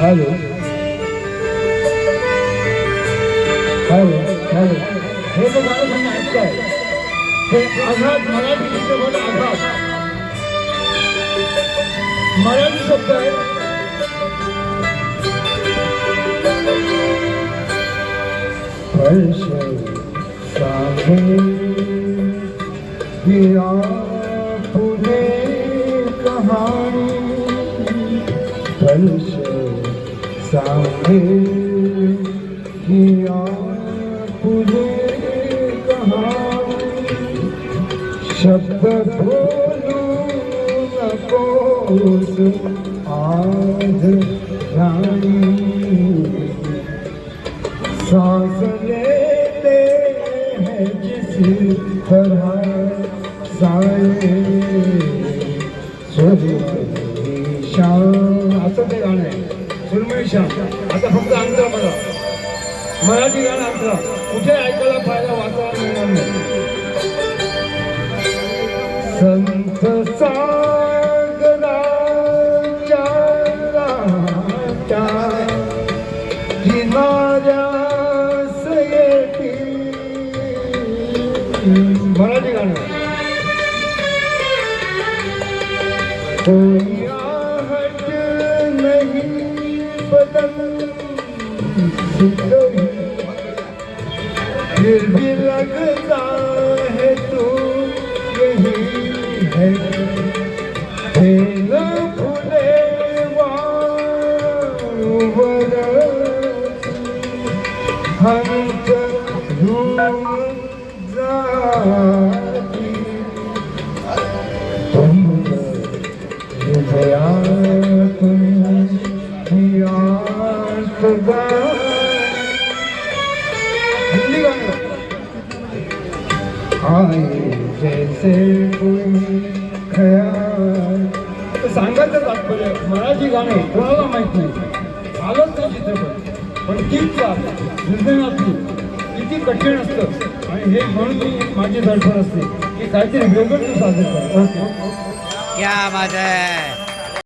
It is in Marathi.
हॅलो हॅलो हॅलो हे जो गाणं तुम्ही ऐकताय ते आघात मराठी चित्रपट आघात मराठी शब्द आहे. फर्श सामने गिरा पुणे कहानी फर्श सामने गिरा पुणे कहानी शब्द बोलू नकोस आज रानी सांस लेते हैं जिस तरह साए सुरमई शाम असं ते गाणं आहे. सुरमई शाम. आता फक्त अंतरा मला मराठी गाणं अंतरा कुठे ऐकायला पाहायला वाचायला मिळणार नाही. संत सागराच्या लाटा किनाऱ्यास येतील. मराठी गाणं. कोई आहट नहीं बदल फिर भी लगता है तू यही है. न भूले हंस रूम जाती तुम हृदया तुम हिंदी गाने आए जैसे कोई खयाल. तर सांगायचं तात्पर्य मराठी गाणे कोणाला माहित नाही आलंच नाही चित्रपट पण तीच सृजनातली किती कठीण असतं आणि हे म्हणून माझी धडपड असते की काहीतरी वेगळं सादर करा. क्या बात है.